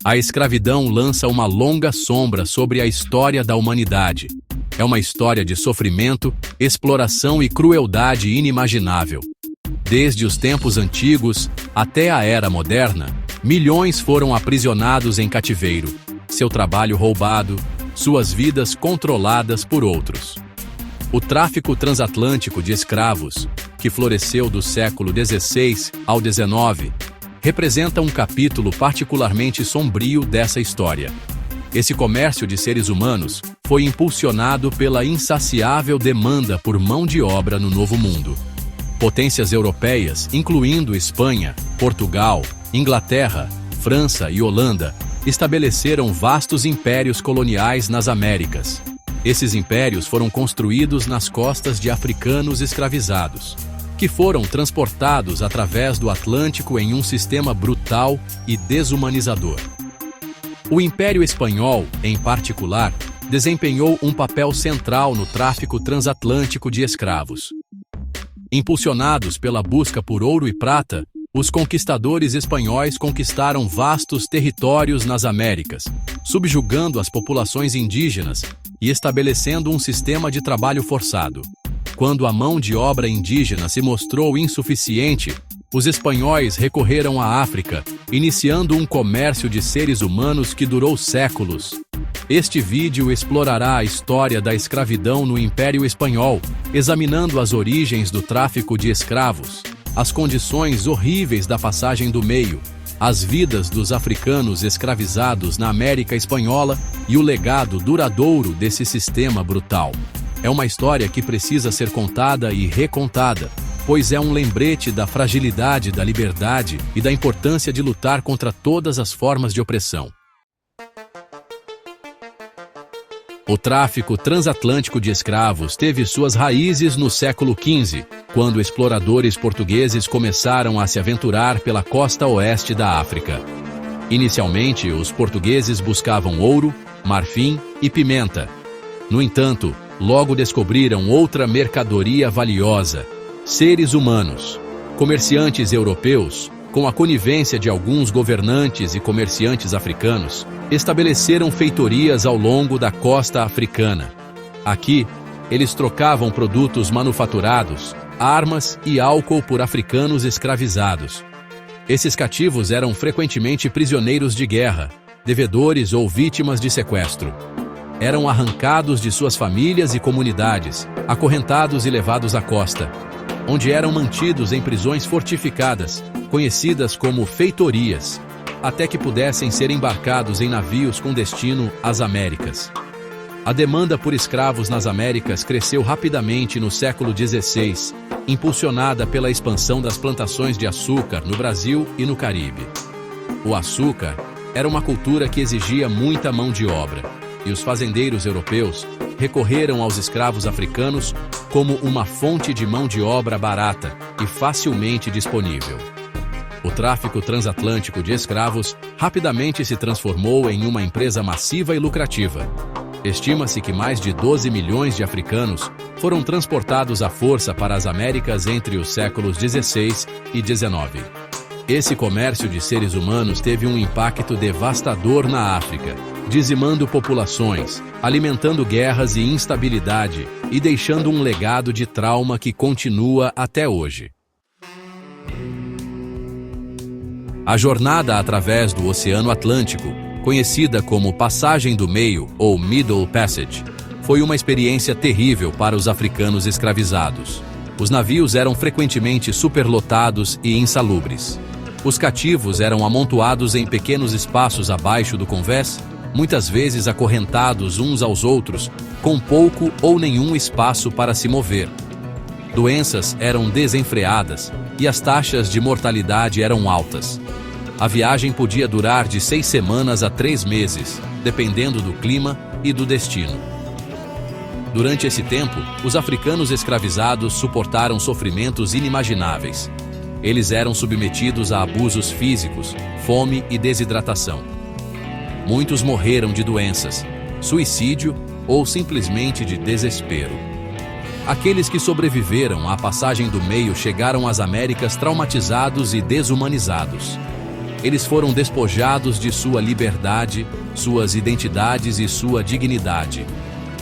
A escravidão lança uma longa sombra sobre a história da humanidade. É uma história de sofrimento, exploração e crueldade inimaginável. Desde os tempos antigos até a era moderna, milhões foram aprisionados em cativeiro, seu trabalho roubado, suas vidas controladas por outros. O tráfico transatlântico de escravos, que floresceu do século XVI ao XIX, representa um capítulo particularmente sombrio dessa história. Esse comércio de seres humanos foi impulsionado pela insaciável demanda por mão de obra no Novo Mundo. Potências europeias, incluindo Espanha, Portugal, Inglaterra, França e Holanda, estabeleceram vastos impérios coloniais nas Américas. Esses impérios foram construídos nas costas de africanos escravizados, que foram transportados através do Atlântico em um sistema brutal e desumanizador. O Império Espanhol, em particular, desempenhou um papel central no tráfico transatlântico de escravos. Impulsionados pela busca por ouro e prata, os conquistadores espanhóis conquistaram vastos territórios nas Américas, subjugando as populações indígenas e estabelecendo um sistema de trabalho forçado. Quando a mão de obra indígena se mostrou insuficiente, os espanhóis recorreram à África, iniciando um comércio de seres humanos que durou séculos. Este vídeo explorará a história da escravidão no Império Espanhol, examinando as origens do tráfico de escravos, as condições horríveis da passagem do meio, as vidas dos africanos escravizados na América Espanhola e o legado duradouro desse sistema brutal. É uma história que precisa ser contada e recontada, pois é um lembrete da fragilidade da liberdade e da importância de lutar contra todas as formas de opressão. O tráfico transatlântico de escravos teve suas raízes no século XV, quando exploradores portugueses começaram a se aventurar pela costa oeste da África. Inicialmente, os portugueses buscavam ouro, marfim e pimenta. No entanto, logo descobriram outra mercadoria valiosa: seres humanos. Comerciantes europeus, com a conivência de alguns governantes e comerciantes africanos, estabeleceram feitorias ao longo da costa africana. Aqui, eles trocavam produtos manufaturados, armas e álcool por africanos escravizados. Esses cativos eram frequentemente prisioneiros de guerra, devedores ou vítimas de sequestro. Eram arrancados de suas famílias e comunidades, acorrentados e levados à costa, onde eram mantidos em prisões fortificadas, conhecidas como feitorias, até que pudessem ser embarcados em navios com destino às Américas. A demanda por escravos nas Américas cresceu rapidamente no século XVI, impulsionada pela expansão das plantações de açúcar no Brasil e no Caribe. O açúcar era uma cultura que exigia muita mão de obra, e os fazendeiros europeus recorreram aos escravos africanos como uma fonte de mão de obra barata e facilmente disponível. O tráfico transatlântico de escravos rapidamente se transformou em uma empresa massiva e lucrativa. Estima-se que mais de 12 milhões de africanos foram transportados à força para as Américas entre os séculos XVI e XIX. Esse comércio de seres humanos teve um impacto devastador na África, dizimando populações, alimentando guerras e instabilidade e deixando um legado de trauma que continua até hoje. A jornada através do Oceano Atlântico, conhecida como Passagem do Meio ou Middle Passage, foi uma experiência terrível para os africanos escravizados. Os navios eram frequentemente superlotados e insalubres. Os cativos eram amontoados em pequenos espaços abaixo do convés, muitas vezes acorrentados uns aos outros, com pouco ou nenhum espaço para se mover. Doenças eram desenfreadas e as taxas de mortalidade eram altas. A viagem podia durar de 6 semanas a 3 meses, dependendo do clima e do destino. Durante esse tempo, os africanos escravizados suportaram sofrimentos inimagináveis. Eles eram submetidos a abusos físicos, fome e desidratação. Muitos morreram de doenças, suicídio ou simplesmente de desespero. Aqueles que sobreviveram à passagem do meio chegaram às Américas traumatizados e desumanizados. eles foram despojados de sua liberdade, suas identidades e sua dignidade.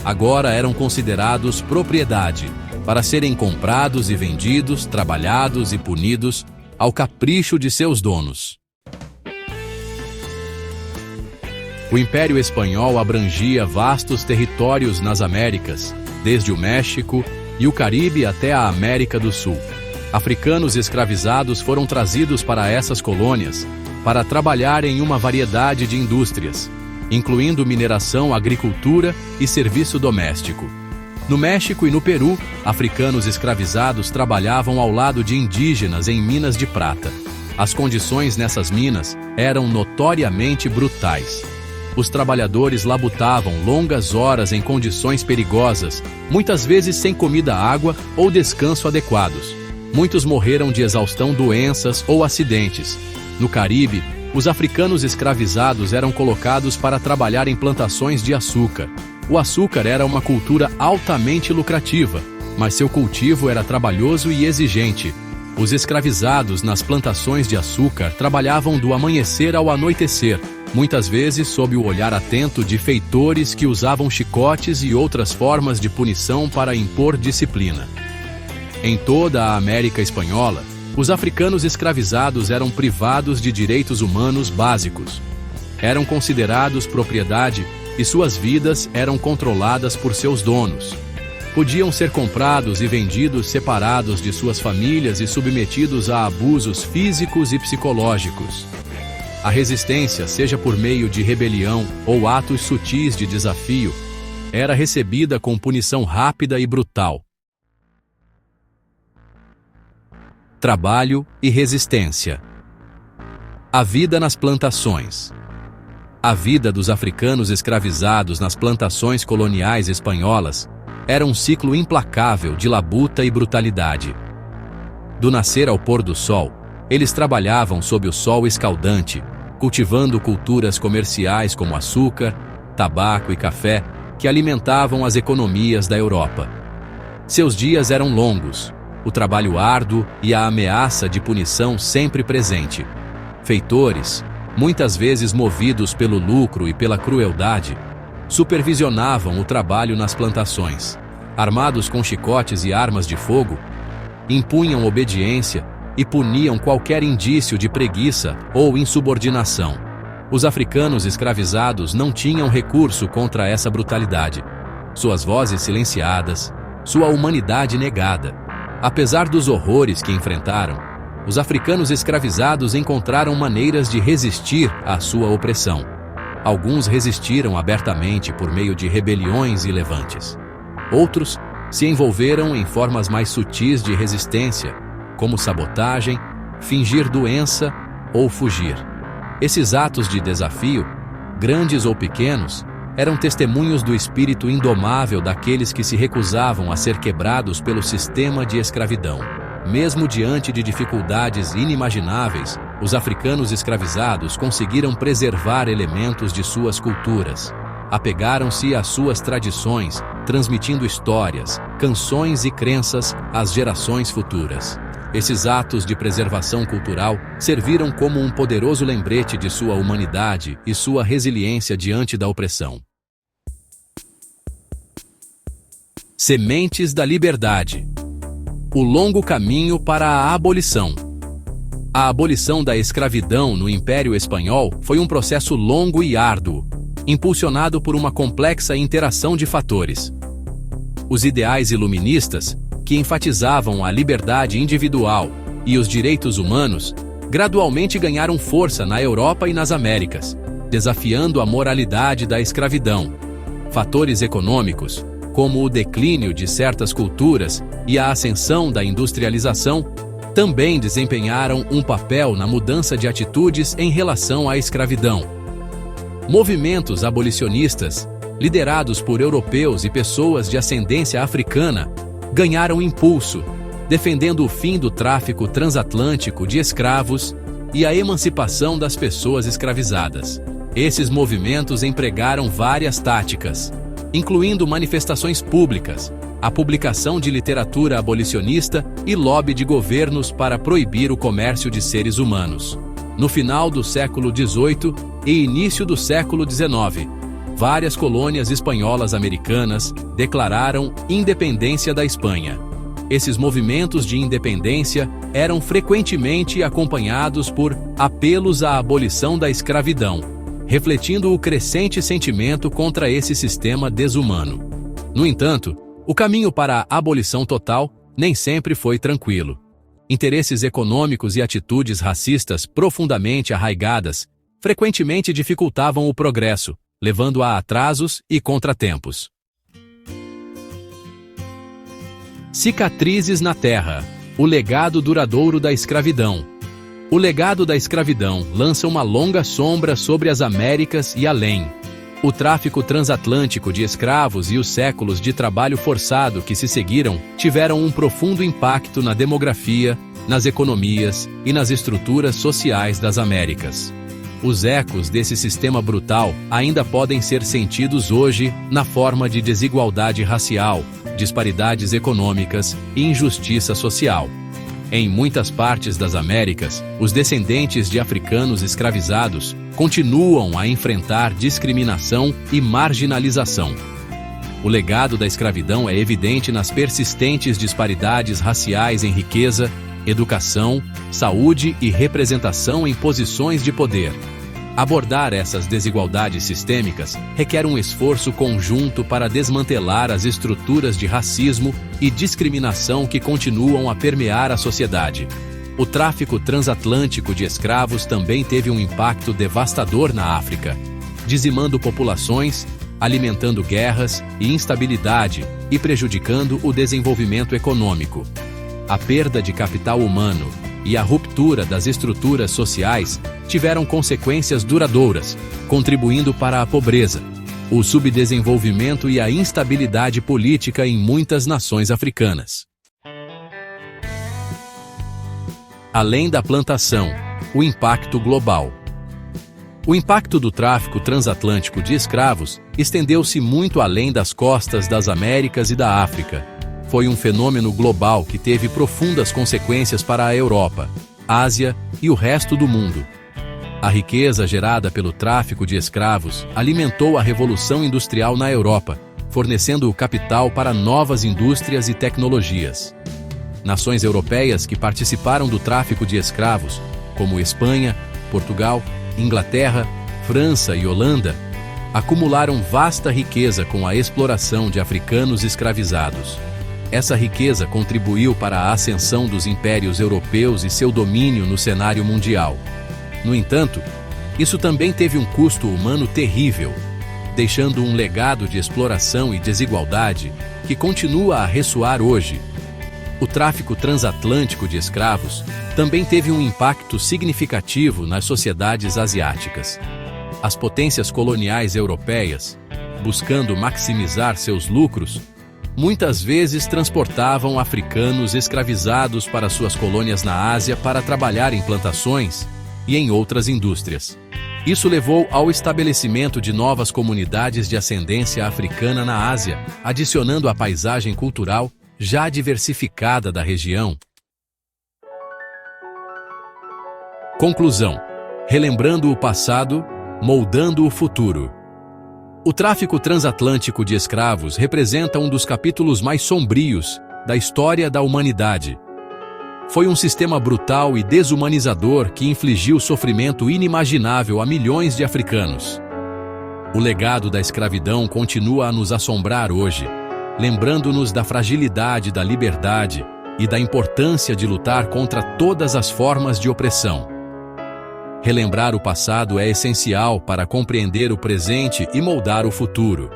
Agora eram considerados propriedade, para serem comprados e vendidos, trabalhados e punidos ao capricho de seus donos. O Império Espanhol abrangia vastos territórios nas Américas, desde o México e o Caribe até a América do Sul. Africanos escravizados foram trazidos para essas colônias para trabalhar em uma variedade de indústrias, incluindo mineração, agricultura e serviço doméstico. No México e no Peru, africanos escravizados trabalhavam ao lado de indígenas em minas de prata. As condições nessas minas eram notoriamente brutais. Os trabalhadores labutavam longas horas em condições perigosas, muitas vezes sem comida, água ou descanso adequados. Muitos morreram de exaustão, doenças ou acidentes. No Caribe, os africanos escravizados eram colocados para trabalhar em plantações de açúcar. O açúcar era uma cultura altamente lucrativa, mas seu cultivo era trabalhoso e exigente. Os escravizados nas plantações de açúcar trabalhavam do amanhecer ao anoitecer, muitas vezes sob o olhar atento de feitores que usavam chicotes e outras formas de punição para impor disciplina. Em toda a América Espanhola, os africanos escravizados eram privados de direitos humanos básicos. Eram considerados propriedade e suas vidas eram controladas por seus donos. Podiam ser comprados e vendidos separados de suas famílias e submetidos a abusos físicos e psicológicos. A resistência, seja por meio de rebelião ou atos sutis de desafio, era recebida com punição rápida e brutal. Trabalho e resistência. A vida nas plantações. A vida dos africanos escravizados nas plantações coloniais espanholas era um ciclo implacável de labuta e brutalidade. Do nascer ao pôr do sol, eles trabalhavam sob o sol escaldante, cultivando culturas comerciais como açúcar, tabaco e café, que alimentavam as economias da Europa. Seus dias eram longos, o trabalho árduo e a ameaça de punição sempre presente. Feitores, muitas vezes movidos pelo lucro e pela crueldade, supervisionavam o trabalho nas plantações. Armados com chicotes e armas de fogo, impunham obediência e puniam qualquer indício de preguiça ou insubordinação. Os africanos escravizados não tinham recurso contra essa brutalidade. Suas vozes silenciadas, sua humanidade negada. Apesar dos horrores que enfrentaram, os africanos escravizados encontraram maneiras de resistir à sua opressão. Alguns resistiram abertamente por meio de rebeliões e levantes. Outros se envolveram em formas mais sutis de resistência, como sabotagem, fingir doença ou fugir. Esses atos de desafio, grandes ou pequenos, eram testemunhos do espírito indomável daqueles que se recusavam a ser quebrados pelo sistema de escravidão. Mesmo diante de dificuldades inimagináveis, os africanos escravizados conseguiram preservar elementos de suas culturas. Apegaram-se às suas tradições, transmitindo histórias, canções e crenças às gerações futuras. Esses atos de preservação cultural serviram como um poderoso lembrete de sua humanidade e sua resiliência diante da opressão. Sementes da liberdade. O longo caminho para a abolição. A abolição da escravidão no Império Espanhol foi um processo longo e árduo, impulsionado por uma complexa interação de fatores. Os ideais iluministas, que enfatizavam a liberdade individual e os direitos humanos, gradualmente ganharam força na Europa e nas Américas, desafiando a moralidade da escravidão. Fatores econômicos, como o declínio de certas culturas e a ascensão da industrialização, também desempenharam um papel na mudança de atitudes em relação à escravidão. Movimentos abolicionistas, liderados por europeus e pessoas de ascendência africana, ganharam impulso, defendendo o fim do tráfico transatlântico de escravos e a emancipação das pessoas escravizadas. Esses movimentos empregaram várias táticas, incluindo manifestações públicas, a publicação de literatura abolicionista e lobby de governos para proibir o comércio de seres humanos. No final do século XVIII e início do século XIX, várias colônias espanholas americanas declararam independência da Espanha. Esses movimentos de independência eram frequentemente acompanhados por apelos à abolição da escravidão, refletindo o crescente sentimento contra esse sistema desumano. No entanto, o caminho para a abolição total nem sempre foi tranquilo. Interesses econômicos e atitudes racistas profundamente arraigadas frequentemente dificultavam o progresso, levando a atrasos e contratempos. Cicatrizes na Terra. O legado duradouro da escravidão. O legado da escravidão lança uma longa sombra sobre as Américas e além. O tráfico transatlântico de escravos e os séculos de trabalho forçado que se seguiram tiveram um profundo impacto na demografia, nas economias e nas estruturas sociais das Américas. Os ecos desse sistema brutal ainda podem ser sentidos hoje na forma de desigualdade racial, disparidades econômicas e injustiça social. Em muitas partes das Américas, os descendentes de africanos escravizados continuam a enfrentar discriminação e marginalização. O legado da escravidão é evidente nas persistentes disparidades raciais em riqueza, educação, saúde e representação em posições de poder. Abordar essas desigualdades sistêmicas requer um esforço conjunto para desmantelar as estruturas de racismo e discriminação que continuam a permear a sociedade. O tráfico transatlântico de escravos também teve um impacto devastador na África, dizimando populações, alimentando guerras e instabilidade e prejudicando o desenvolvimento econômico. A perda de capital humano e a ruptura das estruturas sociais tiveram consequências duradouras, contribuindo para a pobreza, o subdesenvolvimento e a instabilidade política em muitas nações africanas. Além da plantação, o impacto global. O impacto do tráfico transatlântico de escravos estendeu-se muito além das costas das Américas e da África. Foi um fenômeno global que teve profundas consequências para a Europa, Ásia e o resto do mundo. A riqueza gerada pelo tráfico de escravos alimentou a Revolução Industrial na Europa, fornecendo o capital para novas indústrias e tecnologias. Nações europeias que participaram do tráfico de escravos, como Espanha, Portugal, Inglaterra, França e Holanda, acumularam vasta riqueza com a exploração de africanos escravizados. Essa riqueza contribuiu para a ascensão dos impérios europeus e seu domínio no cenário mundial. No entanto, isso também teve um custo humano terrível, deixando um legado de exploração e desigualdade que continua a ressoar hoje. O tráfico transatlântico de escravos também teve um impacto significativo nas sociedades asiáticas. As potências coloniais europeias, buscando maximizar seus lucros, muitas vezes transportavam africanos escravizados para suas colônias na Ásia para trabalhar em plantações e em outras indústrias. Isso levou ao estabelecimento de novas comunidades de ascendência africana na Ásia, adicionando à paisagem cultural já diversificada da região. Conclusão: relembrando o passado, moldando o futuro. O tráfico transatlântico de escravos representa um dos capítulos mais sombrios da história da humanidade. Foi um sistema brutal e desumanizador que infligiu sofrimento inimaginável a milhões de africanos. O legado da escravidão continua a nos assombrar hoje, lembrando-nos da fragilidade da liberdade e da importância de lutar contra todas as formas de opressão. Relembrar o passado é essencial para compreender o presente e moldar o futuro.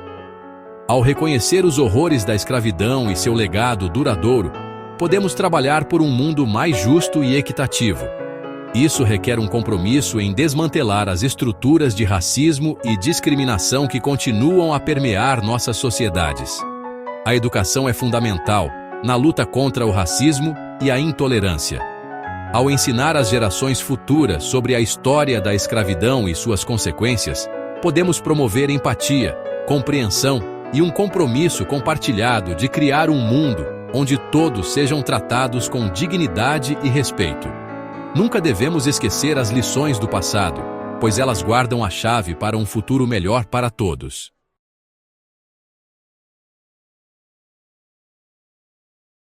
Ao reconhecer os horrores da escravidão e seu legado duradouro, podemos trabalhar por um mundo mais justo e equitativo. Isso requer um compromisso em desmantelar as estruturas de racismo e discriminação que continuam a permear nossas sociedades. A educação é fundamental na luta contra o racismo e a intolerância. Ao ensinar às gerações futuras sobre a história da escravidão e suas consequências, podemos promover empatia, compreensão e um compromisso compartilhado de criar um mundo onde todos sejam tratados com dignidade e respeito. Nunca devemos esquecer as lições do passado, pois elas guardam a chave para um futuro melhor para todos.